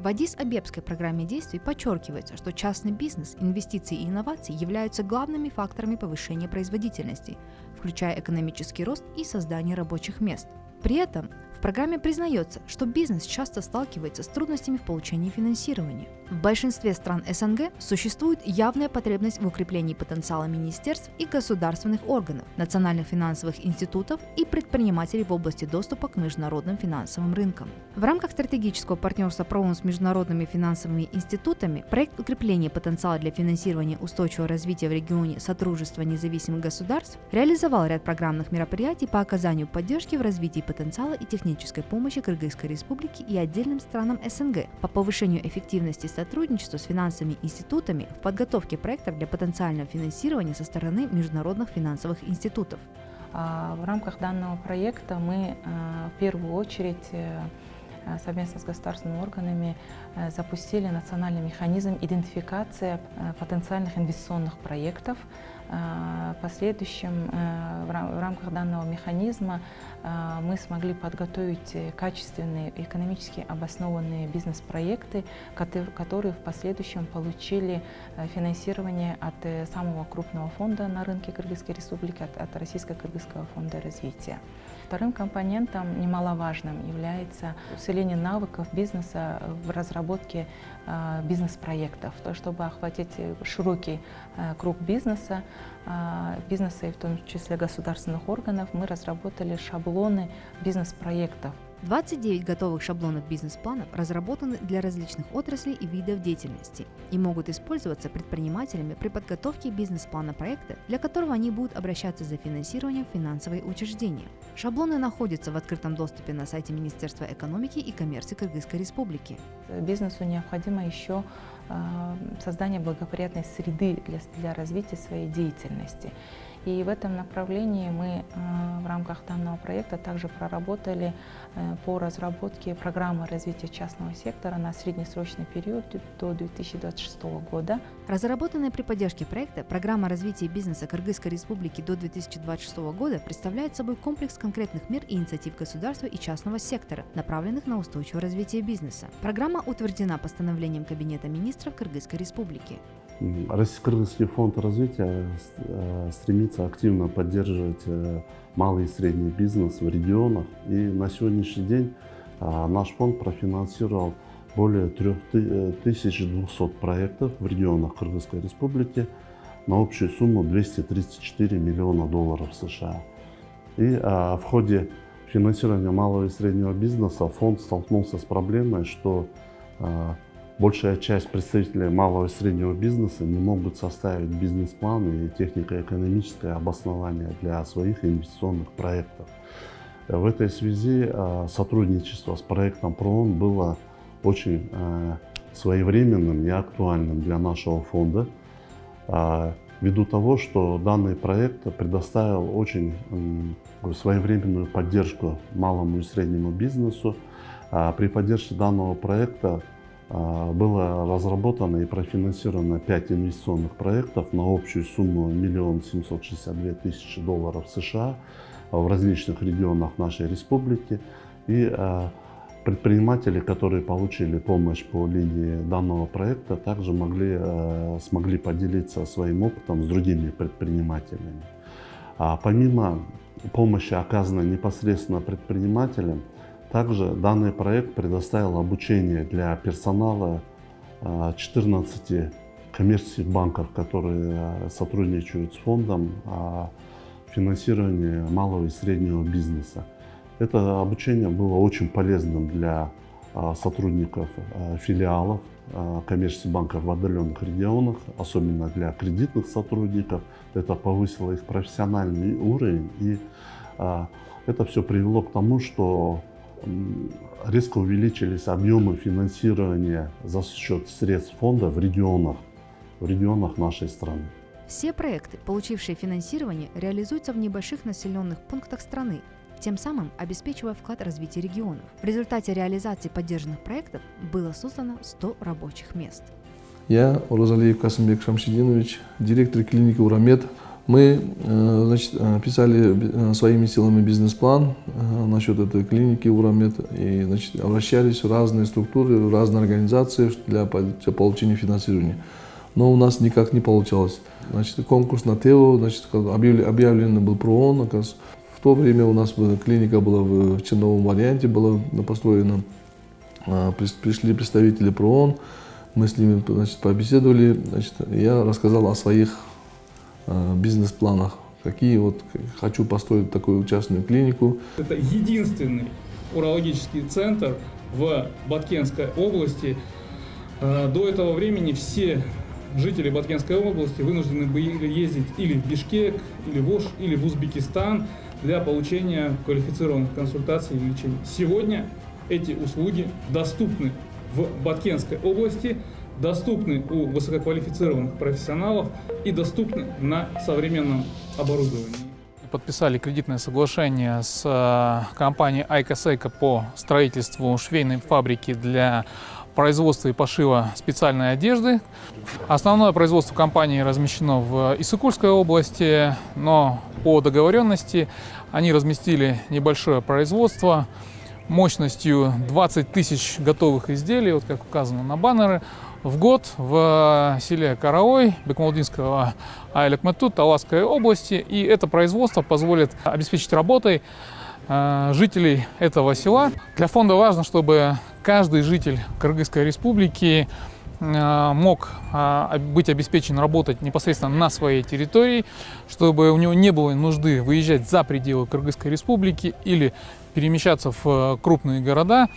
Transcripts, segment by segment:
В Аддис-Абебской программе действий подчеркивается, что частный бизнес, инвестиции и инновации являются главными факторами повышения производительности, включая экономический рост и создание рабочих мест. При этом в программе признается, что бизнес часто сталкивается с трудностями в получении финансирования. В большинстве стран СНГ существует явная потребность в укреплении потенциала министерств и государственных органов, национальных финансовых институтов и предпринимателей в области доступа к международным финансовым рынкам. В рамках стратегического партнерства ПРООН с международными финансовыми институтами проект укрепления потенциала для финансирования устойчивого развития в регионе Содружества независимых государств реализовал ряд программных мероприятий по оказанию поддержки в развитии потенциала и технической помощи Кыргызской Республики и отдельным странам СНГ по повышению эффективности сотрудничества с финансовыми институтами в подготовке проектов для потенциального финансирования со стороны международных финансовых институтов. В рамках данного проекта мы в первую очередь совместно с государственными органами запустили национальный механизм идентификации потенциальных инвестиционных проектов. В последующем в рамках данного механизма мы смогли подготовить качественные экономически обоснованные бизнес-проекты, которые в последующем получили финансирование от самого крупного фонда на рынке Кыргызской Республики, от Российско-Кыргызского фонда развития. Вторым компонентом, немаловажным, является усиление навыков бизнеса в разработке бизнес-проектов, чтобы охватить широкий круг бизнеса, и в том числе государственных органов, мы разработали шаблоны бизнес-проектов. 29 готовых шаблонов бизнес-планов разработаны для различных отраслей и видов деятельности и могут использоваться предпринимателями при подготовке бизнес-плана проекта, для которого они будут обращаться за финансированием в финансовые учреждения. Шаблоны находятся в открытом доступе на сайте Министерства экономики и коммерции Кыргызской Республики. Бизнесу необходимо еще создание благоприятной среды для развития своей деятельности. И в этом направлении мы в рамках данного проекта также проработали по разработке программы развития частного сектора на среднесрочный период до 2026 года. Разработанная при поддержке проекта программа развития бизнеса Кыргызской Республики до 2026 года представляет собой комплекс конкретных мер и инициатив государства и частного сектора, направленных на устойчивое развитие бизнеса. Программа утверждена постановлением Кабинета министров Кыргызской Республики. Российско-Кыргызский фонд развития стремится активно поддерживать малый и средний бизнес в регионах. И на сегодняшний день наш фонд профинансировал более 3200 проектов в регионах Кыргызской Республики на общую сумму $234 миллиона США. И в ходе финансирования малого и среднего бизнеса фонд столкнулся с проблемой, что большая часть представителей малого и среднего бизнеса не могут составить бизнес-план и технико-экономическое обоснование для своих инвестиционных проектов. В этой связи сотрудничество с проектом ПРООН было очень своевременным и актуальным для нашего фонда, ввиду того, что данный проект предоставил очень своевременную поддержку малому и среднему бизнесу. При поддержке данного проекта было разработано и профинансировано 5 инвестиционных проектов на общую сумму $1 762 000 США в различных регионах нашей республики. И предприниматели, которые получили помощь по линии данного проекта, также смогли поделиться своим опытом с другими предпринимателями. Помимо помощи, оказанной непосредственно предпринимателям, также данный проект предоставил обучение для персонала 14 коммерческих банков, которые сотрудничают с фондом о финансировании малого и среднего бизнеса. Это обучение было очень полезным для сотрудников филиалов коммерческих банков в отдаленных регионах, особенно для кредитных сотрудников. Это повысило их профессиональный уровень, и это все привело к тому, что резко увеличились объемы финансирования за счет средств фонда в регионах нашей страны. Все проекты, получившие финансирование, реализуются в небольших населенных пунктах страны, тем самым обеспечивая вклад в развитие регионов. В результате реализации поддержанных проектов было создано 100 рабочих мест. Я, Оразалиев Касымбек Шамшидинович, директор клиники «Урамед». Мы значит, писали своими силами бизнес-план насчет этой клиники Урамед и значит, обращались в разные структуры, в разные организации для получения финансирования. Но у нас никак не получалось. Значит, конкурс на ТЭО, значит, объявлен был ПРООН. Оказывается. В то время у нас клиника была в черновом варианте, была построена. Пришли представители ПРООН, мы с ними значит, побеседовали. Значит, я рассказал о своих бизнес-планах, какие вот хочу построить такую частную клинику. Это единственный урологический центр в Баткенской области. До этого времени все жители Баткенской области вынуждены были ездить или в Бишкек, или в Ош, или в Узбекистан для получения квалифицированных консультаций и лечения. Сегодня эти услуги доступны в Баткенской области, доступны у высококвалифицированных профессионалов и доступны на современном оборудовании. Подписали кредитное соглашение с компанией Айка-Сейка по строительству швейной фабрики для производства и пошива специальной одежды. Основное производство компании размещено в Иссык-Кульской области, но по договоренности они разместили небольшое производство мощностью 20 тысяч готовых изделий, вот как указано на баннеры, в год в селе Караой Бекмалдинского Айлек-Мету Таласской области. И это производство позволит обеспечить работой жителей этого села. Для фонда важно, чтобы каждый житель Кыргызской республики мог быть обеспечен работать непосредственно на своей территории, чтобы у него не было нужды выезжать за пределы Кыргызской республики или перемещаться в крупные города,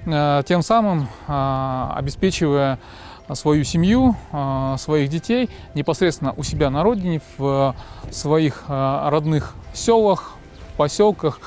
тем самым обеспечивая свою семью, своих детей непосредственно у себя на родине, в своих родных селах, поселках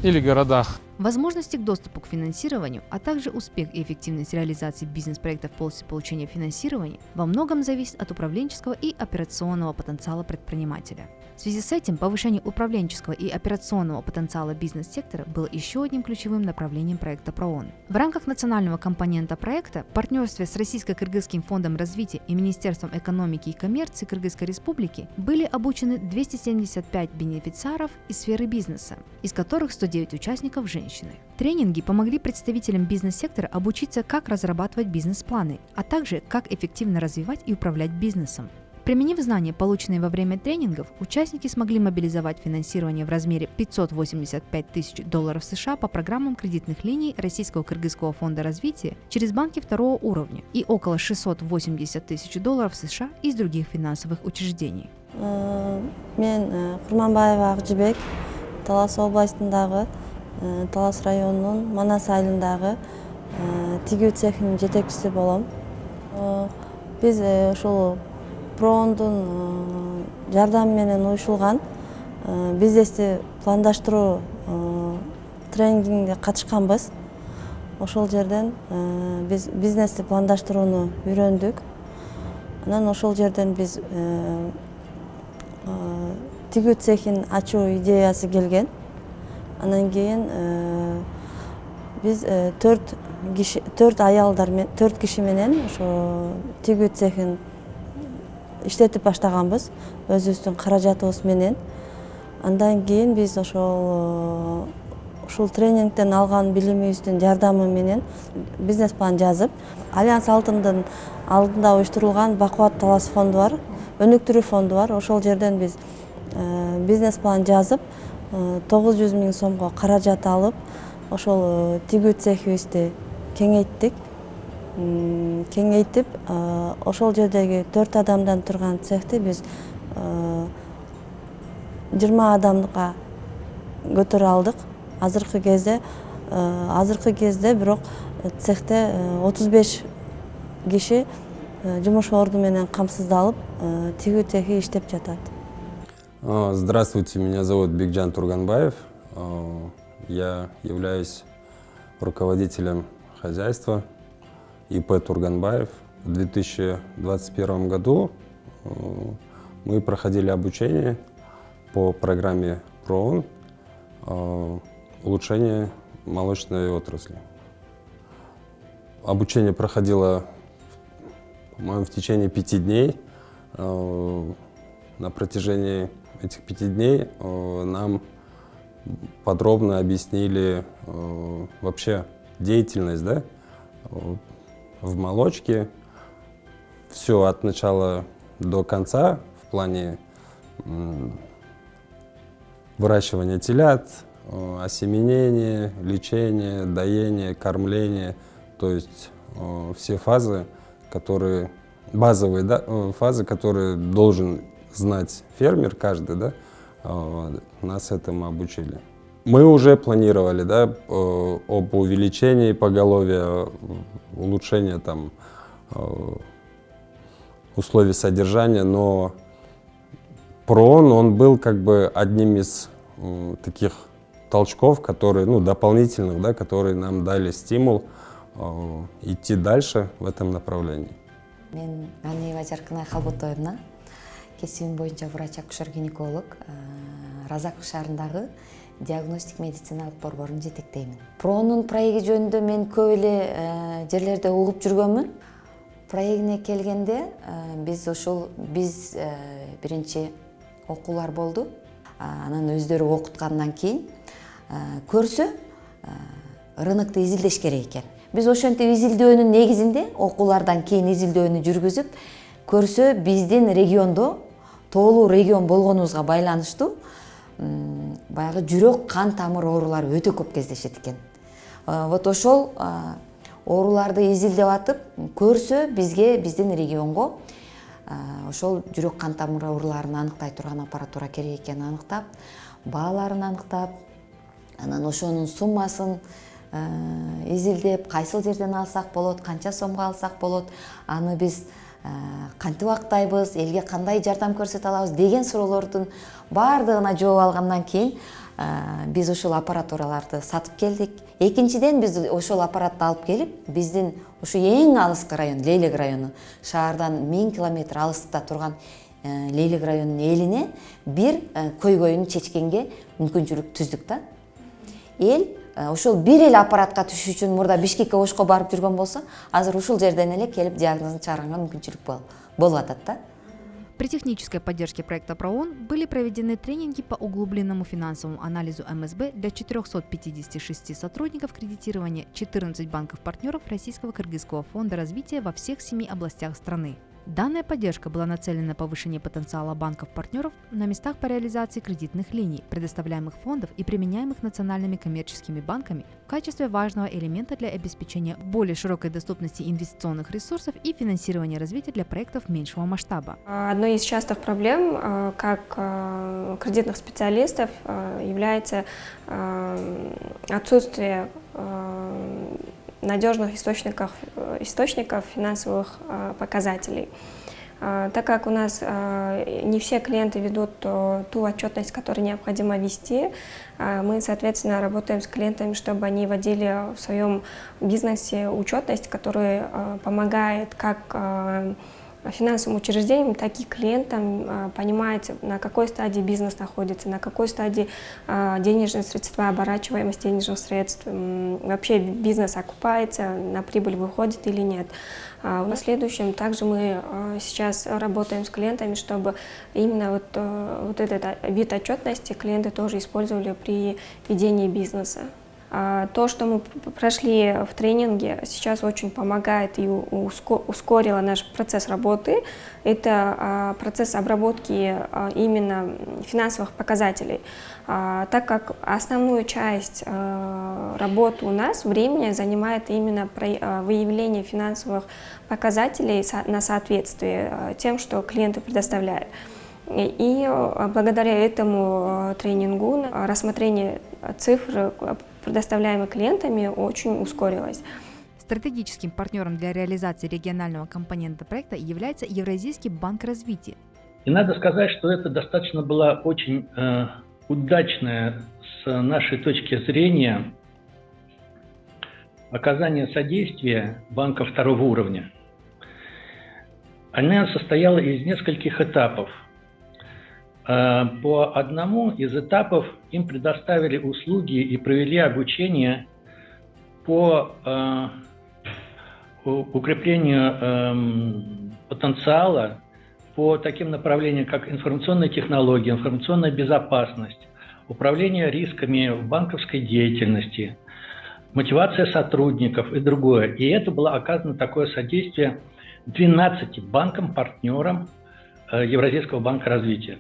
или городах. Возможности к доступу к финансированию, а также успех и эффективность реализации бизнес-проектов после получения финансирования во многом зависит от управленческого и операционного потенциала предпринимателя. В связи с этим повышение управленческого и операционного потенциала бизнес-сектора было еще одним ключевым направлением проекта ПРООН. В рамках национального компонента проекта в партнерстве с Российско-Кыргызским фондом развития и Министерством экономики и коммерции Кыргызской Республики были обучены 275 бенефициаров из сферы бизнеса, из которых 109 участников – женщины. Тренинги помогли представителям бизнес-сектора обучиться, как разрабатывать бизнес-планы, а также как эффективно развивать и управлять бизнесом. Применив знания, полученные во время тренингов, участники смогли мобилизовать финансирование в размере $585 тысяч США по программам кредитных линий Российского Кыргызского фонда развития через банки второго уровня и около $680 тысяч США из других финансовых учреждений. Мен Курманбаева Акжибек, Талас областындагы, Талас районунун Манас айылындагы тигүү цехинин жетекчиси болом. Биз ушул ПРООНдун жардамы менен уюшулган бизнести пландаштыруу тренингине катышканбыз. Ошол жерден биз бизнести пландаштырууну үйрөндүк. Анан ошол жерден биз тигүү цехин ачуу идеясы келген. Анан кийин биз 4 аялдар, 4 киши менен ошо тигүү цехин иштетип баштаганбыз, өзүбүздүн каражатыбыз менен. Андан кийин биз ушул тренингден алган билимибиздин жардамы менен бизнес план жазып, Альянс Алтындын алдында уюштурулган Бакубат Талас фонду бар, өнүктүрүү фонду бар. Ошол жерден биз бизнес план жазып, 900 000 сомго каражат алып, ошол тигүү цехибизди кеңейттик. Кеңейтип, ошол жердеги 4 адамдан турган цехти биз 20 адамга көтөрө алдык. Азыркы кезде бирок цехте 35 киши жумуш орду менен камсыздалып, тигүү цехи иштеп жатат. Здравствуйте, меня зовут Бекжан Турганбаев. Я являюсь руководителем хозяйства ИП Турганбаев. В 2021 году мы проходили обучение по программе ПРООН улучшение молочной отрасли. Обучение проходило, по-моему, в течение 5 дней. На протяжении этих 5 дней нам подробно объяснили вообще деятельность, да, в молочке. Все от начала до конца в плане выращивания телят, осеменения, лечения, доения, кормления. То есть все фазы, которые, базовые, да, фазы, которые должен знать фермер каждый, да, нас этому обучили. Мы уже планировали, да, об увеличении поголовья, улучшении там условий содержания, но ПРООН, он был как бы одним из таких толчков, которые, ну, дополнительных, да, которые нам дали стимул идти дальше в этом направлении. Мен Ганиева Жаркынай Халботоевна, кесибим боюнча врач-акушер-гинеколог, Разак шаарындагы диагностик медициналык борборун жетектеймин. ПРООНун проеги жөнүндө мен көп эле жерлерде угуп жүргөнмүн. Проегине келгенде биз биринчи окуулар болду. Анан өздөрү окуткандан кийин көрсө рынокто изилдеш керек экен. Биз ошентип изилдөөнүн негизинде окуулардан кийин изилдөөнү жүргүзүп, көрсө биздин региондо тоолуу регион болгонубузга байланыштуу баягы жүрөк кан тамыр оорулары өтө көп кездешет экен. Вот ошол ооруларды изилдеп атып, көрсө бизге, биздин регионго ошол жүрөк кан тамыр ооруларын аныктай турган аппаратура керек экенин аныктап, бааларын аныктап, анан ошонун суммасын изилдеп, кайсыл жерден алсак болот, канча сомго алсак болот, аны биз кантип актайбыз, элге кандай жардам көрсөтө алабыз деген суроолордун баардыгына жооп алгандан кийин биз ошол аппаратураларды сатып келдик. Экинчиден биз ошол аппаратты алып келип, биздин ушу эң алыскы район, Лейлек району, шаардан 1000 километр алыстыкта турган Лейлек районунун элине бир көйгөйүн чечкенге мүмкүнчүлүк түздүк да. Эл ошол бир эле аппаратка түшүш үчүн мурда Бишкекке Ошко барып жүргөн болсо, азыр ушул жерден эле келип диагнозун чыгарганга мүмкүнчүлүк болуп атат да. При технической поддержке проекта ПРООН были проведены тренинги по углубленному финансовому анализу МСБ для 456 сотрудников кредитирования 14 банков-партнеров Российского Кыргызского фонда развития во всех 7 областях страны. Данная поддержка была нацелена на повышение потенциала банков-партнеров на местах по реализации кредитных линий, предоставляемых фондов и применяемых национальными коммерческими банками в качестве важного элемента для обеспечения более широкой доступности инвестиционных ресурсов и финансирования развития для проектов меньшего масштаба. Одной из частых проблем, как кредитных специалистов, является отсутствие надежных источников финансовых показателей. Так как у нас не все клиенты ведут ту отчетность, которую необходимо вести, мы, соответственно, работаем с клиентами, чтобы они вводили в своем бизнесе учетность, которая помогает как финансовым учреждениям, так и клиентам понимать, на какой стадии бизнес находится, на какой стадии денежные средства, оборачиваемость денежных средств, вообще бизнес окупается, на прибыль выходит или нет. В следующем также мы сейчас работаем с клиентами, чтобы именно вот этот вид отчетности клиенты тоже использовали при ведении бизнеса. То, что мы прошли в тренинге, сейчас очень помогает и ускорило наш процесс работы. Это процесс обработки именно финансовых показателей. Так как основную часть работы у нас времени занимает именно выявление финансовых показателей на соответствие тем, что клиенты предоставляют. И благодаря этому тренингу рассмотрение цифр, предоставляемых клиентами, очень ускорилось. Стратегическим партнером для реализации регионального компонента проекта является Евразийский банк развития. И надо сказать, что это достаточно была очень удачная с нашей точки зрения оказание содействия банка второго уровня. Она состояла из нескольких этапов. По одному из этапов им предоставили услуги и провели обучение по укреплению потенциала по таким направлениям, как информационные технологии, информационная безопасность, управление рисками в банковской деятельности, мотивация сотрудников и другое. И это было оказано такое содействие 12 банкам-партнерам Евразийского банка развития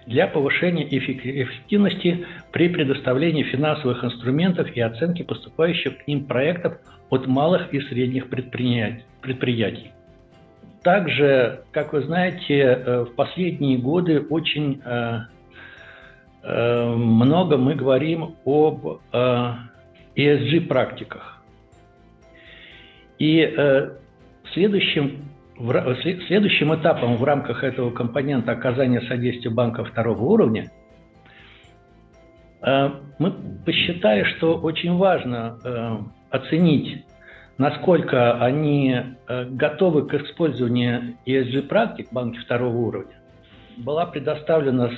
для повышения эффективности при предоставлении финансовых инструментов и оценке поступающих к ним проектов от малых и средних предприятий. Также, как вы знаете, в последние годы очень много мы говорим об ESG-практиках. И следующим этапом в рамках этого компонента оказания содействия банка второго уровня мы посчитали, что очень важно оценить, насколько они готовы к использованию ESG-практик банки второго уровня. Была предоставлена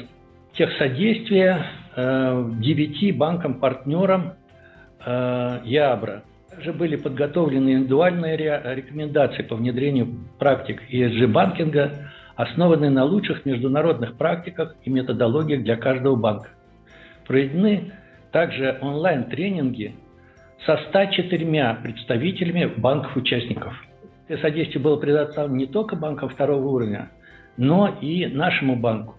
техсодействие 9 банкам-партнерам ЯБРА. Также были подготовлены индивидуальные рекомендации по внедрению практик ESG-банкинга, основанные на лучших международных практиках и методологиях для каждого банка. Проведены также онлайн-тренинги со 104 представителями банков-участников. Это содействие было предоставлено не только банкам второго уровня, но и нашему банку.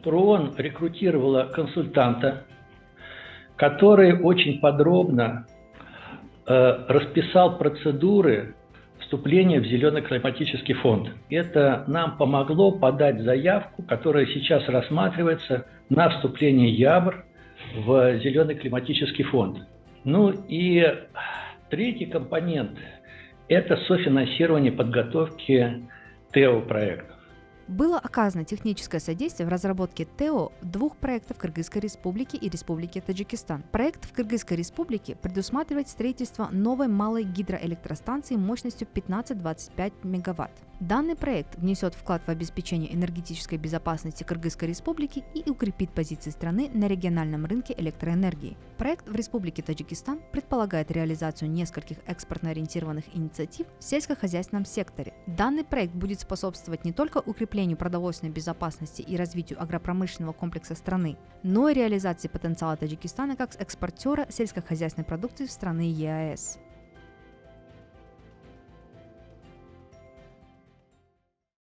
ПРООН рекрутировала консультанта, который очень подробно расписал процедуры вступления в Зеленый климатический фонд. Это нам помогло подать заявку, которая сейчас рассматривается на вступление ЯБР в Зеленый климатический фонд. Ну и третий компонент – это софинансирование подготовки ТЭО-проектов. Было оказано техническое содействие в разработке ТЭО 2 проектов Кыргызской Республики и Республики Таджикистан. Проект в Кыргызской Республике предусматривает строительство новой малой гидроэлектростанции мощностью 15-25 мегаватт. Данный проект внесет вклад в обеспечение энергетической безопасности Кыргызской Республики и укрепит позиции страны на региональном рынке электроэнергии. Проект в Республике Таджикистан предполагает реализацию нескольких экспортно-ориентированных инициатив в сельскохозяйственном секторе. Данный проект будет способствовать не только укреплению продовольственной безопасности и развитию агропромышленного комплекса страны, но и реализации потенциала Таджикистана как экспортера сельскохозяйственной продукции в страны ЕАЭС.